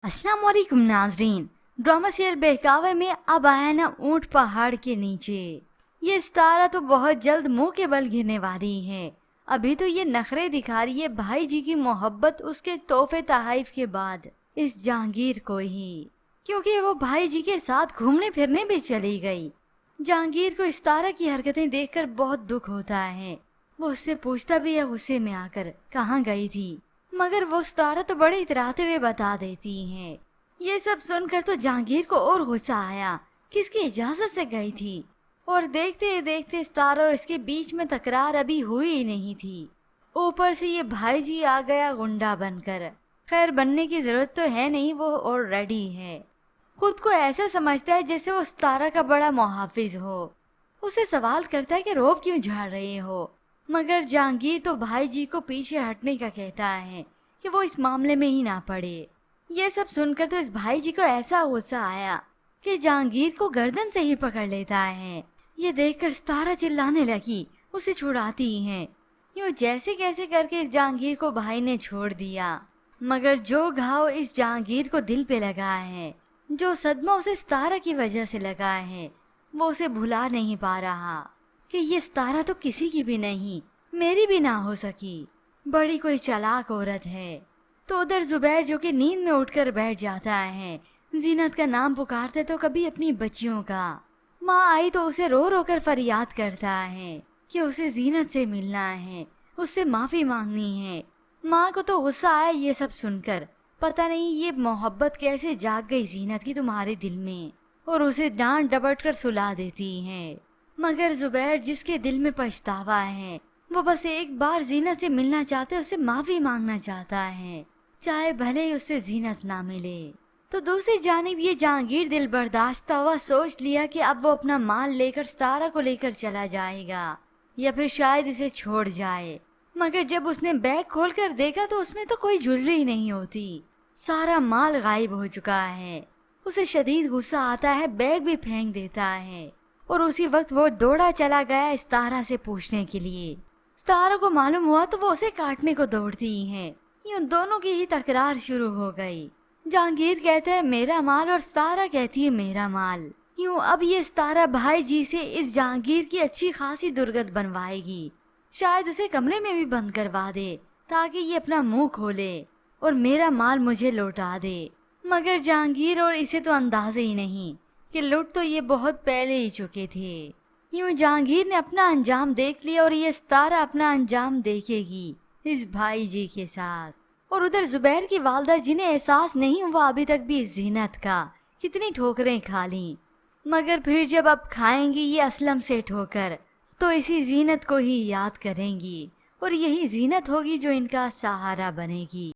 अस्सलाम वालेकुम नाजरीन। ड्रामा सीरियल बहकावे में अब आया ना ऊंट पहाड़ के नीचे। ये सितारा तो बहुत जल्द मुंह के बल गिरने वाली है। अभी तो ये नखरे दिखा रही है भाई जी की मोहब्बत उसके तोहफे तहाइफ के बाद इस जहांगीर को ही, क्योंकि वो भाई जी के साथ घूमने फिरने भी चली गई। जहांगीर को सितारा की हरकतें देखकर बहुत दुख होता है। वो उससे पूछता भी है गुस्से में आकर कहाँ गई थी, मगर वो सितारा तो बड़े इतराते हुए बता देती हैं। ये सब सुनकर तो जहांगीर को और गुस्सा आया, किसकी इजाजत से गई थी। और देखते देखते सितारा और इसके बीच में तकरार अभी हुई ही नहीं थी। ऊपर से ये भाई जी आ गया गुंडा बनकर। खैर बनने की जरूरत तो है नहीं, वो ऑलरेडी है। खुद को ऐसा समझता है जैसे वो सितारा का बड़ा मुहाफिज हो। उसे सवाल करता है कि रोब क्यों झाड़ रहे हो, मगर जहांगीर तो भाई जी को पीछे हटने का कहता है कि वो इस मामले में ही ना पड़े। ये सब सुनकर तो इस भाई जी को ऐसा गुस्सा आया कि जहांगीर को गर्दन से ही पकड़ लेता है। ये देखकर सितारा चिल्लाने लगी, उसे छुड़ाती हैं। यूँ जैसे कैसे करके इस जहांगीर को भाई ने छोड़ दिया, मगर जो घाव इस जहांगीर को दिल पे लगा है, जो सदमा उसे सितारा की वजह से लगा है, वो उसे भुला नहीं पा रहा कि ये सितारा तो किसी की भी नहीं, मेरी भी ना हो सकी। बड़ी कोई चालाक औरत है। तो उधर जुबैर जो कि नींद में उठकर बैठ जाता है, जीनत का नाम पुकारते तो कभी अपनी बच्चियों का। माँ आई तो उसे रो रो कर फरियाद करता है कि उसे जीनत से मिलना है, उससे माफी मांगनी है। माँ को तो गुस्सा आया ये सब सुनकर, पता नहीं ये मोहब्बत कैसे जाग गई जीनत की तुम्हारे दिल में, और उसे डांट डपट कर सुला देती है। मगर जुबैर जिसके दिल में पछतावा है, वो बस एक बार जीनत से मिलना चाहते, उससे माफी मांगना चाहता है, चाहे भले ही उससे जीनत ना मिले। तो दूसरी जानिब ये जहांगीर दिल बर्दाश्त हुआ सोच लिया कि अब वो अपना माल लेकर सितारा को लेकर चला जाएगा या फिर शायद इसे छोड़ जाए। मगर जब उसने बैग खोलकर देखा तो उसमें तो कोई ज्वेलरी नहीं होती, सारा माल गायब हो चुका है। उसे शदीद गुस्सा आता है, बैग भी फेंक देता है और उसी वक्त वो दौड़ा चला गया सितारा से पूछने के लिए। सितारा को मालूम हुआ तो वो उसे काटने को दौड़ती है। यूं दोनों की ही तकरार शुरू हो गई। जहांगीर कहता है मेरा माल और सितारा कहती है मेरा माल। यूं अब ये सितारा भाई जी से इस जहांगीर की अच्छी खासी दुर्गत बनवाएगी, शायद उसे कमरे में भी बंद करवा दे ताकि ये अपना मुंह खोले और मेरा माल मुझे लौटा दे। मगर जहांगीर और इसे तो अंदाजा ही नहीं कि लुट तो ये बहुत पहले ही चुके थे। यूं जहांगीर ने अपना अंजाम देख लिया और ये सितारा अपना अंजाम देखेगी इस भाई जी के साथ। और उधर जुबैर की वालदा जिन्हें एहसास नहीं हुआ अभी तक भी इस जीनत का, कितनी ठोकरें खा ली, मगर फिर जब अब खाएंगी ये असलम से ठोकर तो इसी जीनत को ही याद करेंगी और यही जीनत होगी जो इनका सहारा बनेगी।